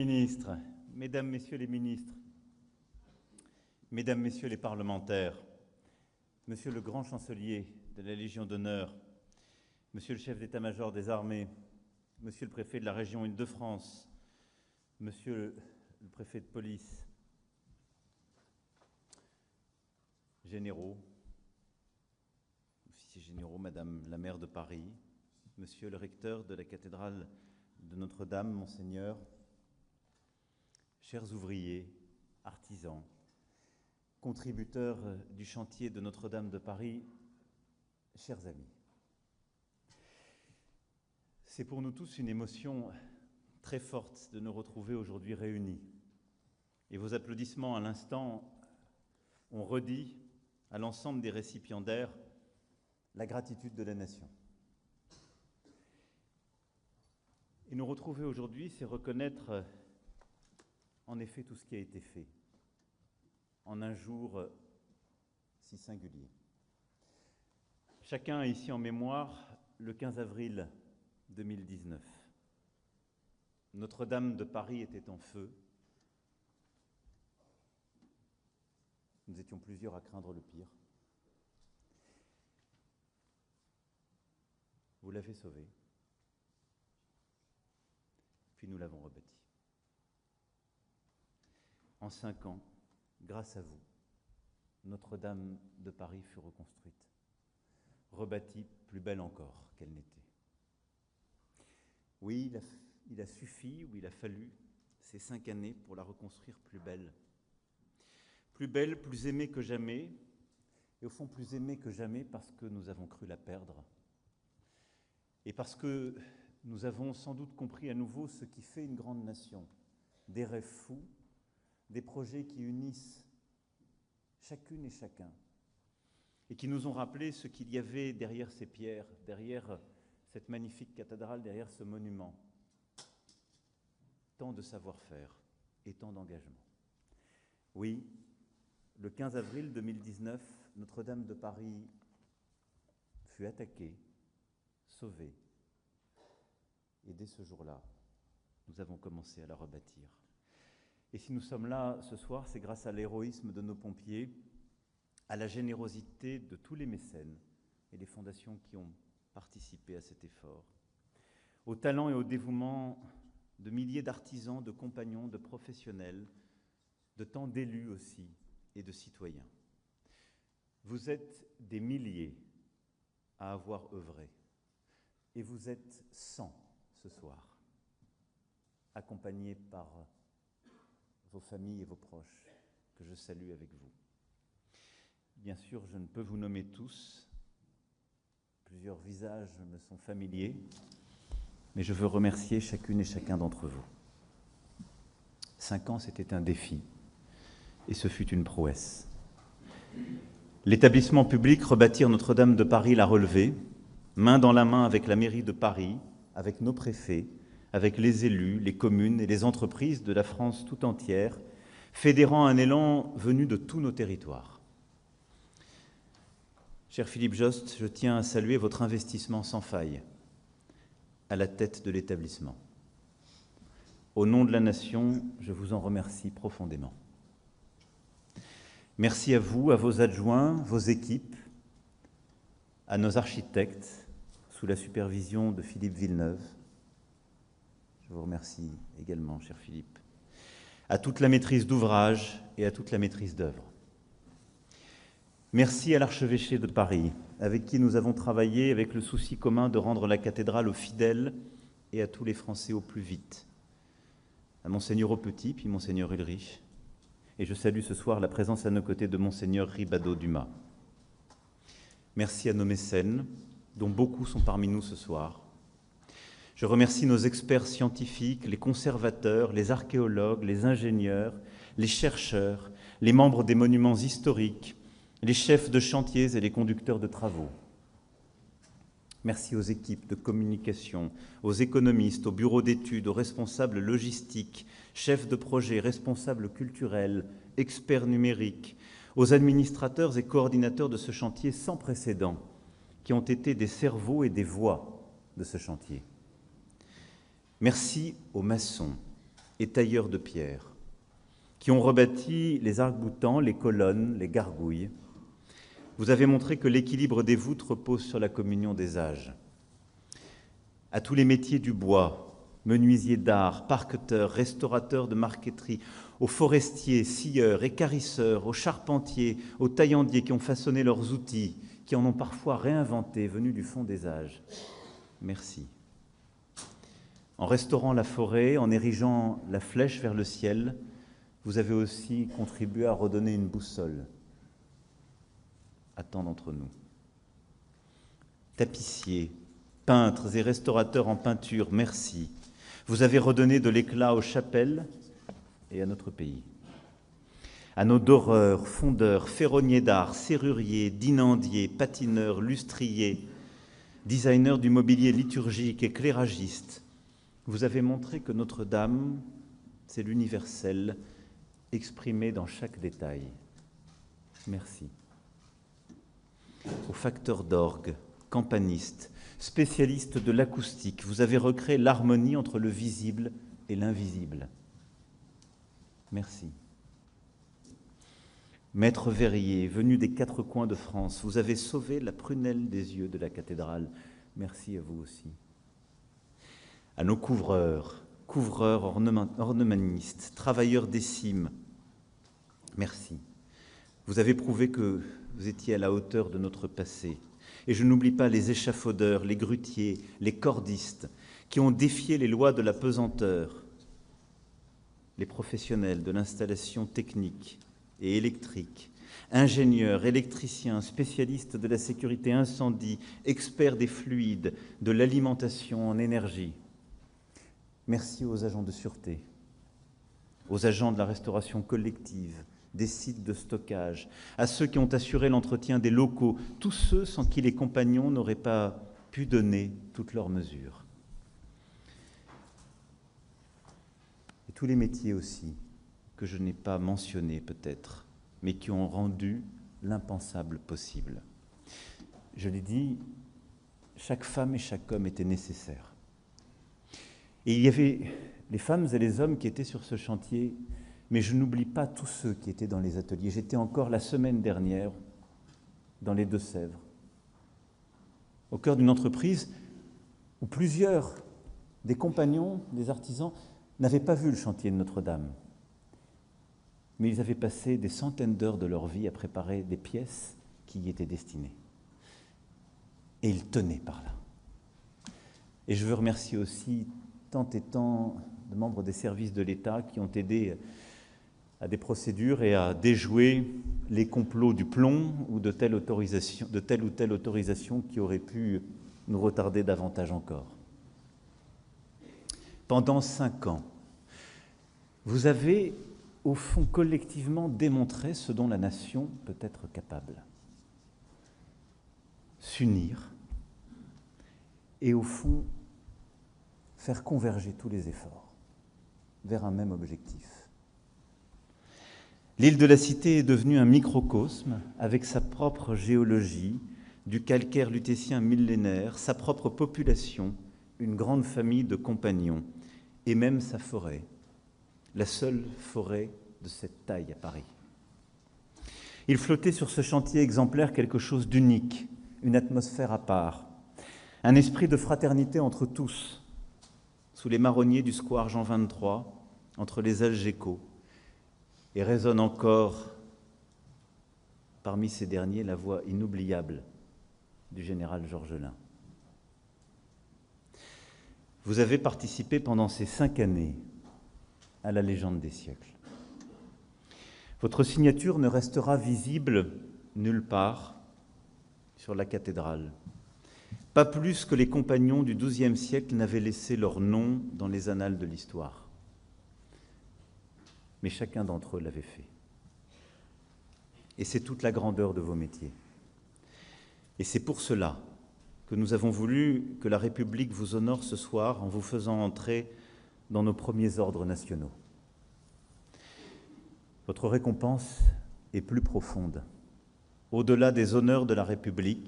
Ministres, Mesdames, Messieurs les ministres, Mesdames, Messieurs les parlementaires, Monsieur le grand chancelier de la Légion d'honneur, Monsieur le chef d'état-major des armées, Monsieur le préfet de la région Île-de-France, Monsieur le préfet de police, généraux, officiers généraux, Madame la maire de Paris, Monsieur le recteur de la cathédrale de Notre-Dame, Monseigneur, chers ouvriers, artisans, contributeurs du chantier de Notre-Dame de Paris, chers amis. C'est pour nous tous une émotion très forte de nous retrouver aujourd'hui réunis. Et vos applaudissements à l'instant ont redit à l'ensemble des récipiendaires la gratitude de la nation. Et nous retrouver aujourd'hui, c'est reconnaître en effet tout ce qui a été fait en un jour si singulier. Chacun a ici en mémoire le 15 avril 2019. Notre-Dame de Paris était en feu. Nous étions plusieurs à craindre le pire. Vous l'avez sauvée, puis nous l'avons rebâtie. En 5 ans, grâce à vous, Notre-Dame de Paris fut reconstruite, rebâtie plus belle encore qu'elle n'était. Oui, il a suffi, ou il a fallu, ces 5 années pour la reconstruire plus belle, plus aimée que jamais, et au fond plus aimée que jamais parce que nous avons cru la perdre, et parce que nous avons sans doute compris à nouveau ce qui fait une grande nation, des rêves fous, des projets qui unissent chacune et chacun, et qui nous ont rappelé ce qu'il y avait derrière ces pierres, derrière cette magnifique cathédrale, derrière ce monument. Tant de savoir-faire et tant d'engagement. Oui, le 15 avril 2019, Notre-Dame de Paris fut attaquée, sauvée, et dès ce jour-là, nous avons commencé à la rebâtir. Et si nous sommes là ce soir, c'est grâce à l'héroïsme de nos pompiers, à la générosité de tous les mécènes et les fondations qui ont participé à cet effort, au talent et au dévouement de milliers d'artisans, de compagnons, de professionnels, de tant d'élus aussi et de citoyens. Vous êtes des milliers à avoir œuvré, et vous êtes 100 ce soir, accompagnés par vos familles et vos proches, que je salue avec vous. Bien sûr, je ne peux vous nommer tous, plusieurs visages me sont familiers, mais je veux remercier chacune et chacun d'entre vous. 5 ans, c'était un défi, et ce fut une prouesse. L'établissement public Rebâtir Notre-Dame de Paris l'a relevé, main dans la main avec la mairie de Paris, avec nos préfets, avec les élus, les communes et les entreprises de la France tout entière, fédérant un élan venu de tous nos territoires. Cher Philippe Jost, je tiens à saluer votre investissement sans faille à la tête de l'établissement. Au nom de la nation, je vous en remercie profondément. Merci à vous, à vos adjoints, vos équipes, à nos architectes, sous la supervision de Philippe Villeneuve. Je vous remercie également, cher Philippe, à toute la maîtrise d'ouvrage et à toute la maîtrise d'œuvre. Merci à l'archevêché de Paris, avec qui nous avons travaillé avec le souci commun de rendre la cathédrale aux fidèles et à tous les Français au plus vite. À Monseigneur Aupetit, puis Monseigneur Ulrich. Et je salue ce soir la présence à nos côtés de Monseigneur Ribado-Dumas. Merci à nos mécènes, dont beaucoup sont parmi nous ce soir. Je remercie nos experts scientifiques, les conservateurs, les archéologues, les ingénieurs, les chercheurs, les membres des monuments historiques, les chefs de chantiers et les conducteurs de travaux. Merci aux équipes de communication, aux économistes, aux bureaux d'études, aux responsables logistiques, chefs de projet, responsables culturels, experts numériques, aux administrateurs et coordinateurs de ce chantier sans précédent, qui ont été des cerveaux et des voix de ce chantier. Merci aux maçons, et tailleurs de pierre, qui ont rebâti les arcs-boutants, les colonnes, les gargouilles. Vous avez montré que l'équilibre des voûtes repose sur la communion des âges. À tous les métiers du bois, menuisiers d'art, parqueteurs, restaurateurs de marqueterie, aux forestiers, scieurs, équarrisseurs, aux charpentiers, aux taillandiers qui ont façonné leurs outils, qui en ont parfois réinventé, venus du fond des âges. Merci. En restaurant la forêt, en érigeant la flèche vers le ciel, vous avez aussi contribué à redonner une boussole à tant d'entre nous. Tapissiers, peintres et restaurateurs en peinture, merci. Vous avez redonné de l'éclat aux chapelles et à notre pays. À nos doreurs, fondeurs, ferronniers d'art, serruriers, dinandiers, patineurs, lustriers, designers du mobilier liturgique, éclairagistes, vous avez montré que Notre-Dame, c'est l'universel exprimé dans chaque détail. Merci. Aux facteurs d'orgue, campanistes, spécialistes de l'acoustique, vous avez recréé l'harmonie entre le visible et l'invisible. Merci. Maître verrier, venu des quatre coins de France, vous avez sauvé la prunelle des yeux de la cathédrale. Merci à vous aussi. À nos couvreurs, ornemanistes, travailleurs des cimes, merci. Vous avez prouvé que vous étiez à la hauteur de notre passé. Et je n'oublie pas les échafaudeurs, les grutiers, les cordistes, qui ont défié les lois de la pesanteur, les professionnels de l'installation technique et électrique, ingénieurs, électriciens, spécialistes de la sécurité incendie, experts des fluides, de l'alimentation en énergie. Merci aux agents de sûreté, aux agents de la restauration collective, des sites de stockage, à ceux qui ont assuré l'entretien des locaux, tous ceux sans qui les compagnons n'auraient pas pu donner toutes leurs mesures. Et tous les métiers aussi, que je n'ai pas mentionnés peut-être, mais qui ont rendu l'impensable possible. Je l'ai dit, chaque femme et chaque homme étaient nécessaires. Et il y avait les femmes et les hommes qui étaient sur ce chantier, mais je n'oublie pas tous ceux qui étaient dans les ateliers. J'étais encore la semaine dernière dans les Deux-Sèvres, au cœur d'une entreprise où plusieurs des compagnons, des artisans, n'avaient pas vu le chantier de Notre-Dame. Mais ils avaient passé des centaines d'heures de leur vie à préparer des pièces qui y étaient destinées. Et ils tenaient par là. Et je veux remercier aussi tant et tant de membres des services de l'État qui ont aidé à des procédures et à déjouer les complots du plomb ou de telle ou telle autorisation qui aurait pu nous retarder davantage encore. Pendant 5 ans, vous avez, au fond, collectivement démontré ce dont la nation peut être capable. S'unir et, au fond, faire converger tous les efforts vers un même objectif. L'île de la Cité est devenue un microcosme avec sa propre géologie, du calcaire lutétien millénaire, sa propre population, une grande famille de compagnons, et même sa forêt, la seule forêt de cette taille à Paris. Il flottait sur ce chantier exemplaire quelque chose d'unique, une atmosphère à part, un esprit de fraternité entre tous, sous les marronniers du square Jean 23, entre les Algécos, et résonne encore parmi ces derniers la voix inoubliable du général Georgelin. Vous avez participé pendant ces 5 années à la légende des siècles. Votre signature ne restera visible nulle part sur la cathédrale, pas plus que les compagnons du XIIe siècle n'avaient laissé leur nom dans les annales de l'histoire. Mais chacun d'entre eux l'avait fait. Et c'est toute la grandeur de vos métiers. Et c'est pour cela que nous avons voulu que la République vous honore ce soir en vous faisant entrer dans nos premiers ordres nationaux. Votre récompense est plus profonde. Au-delà des honneurs de la République,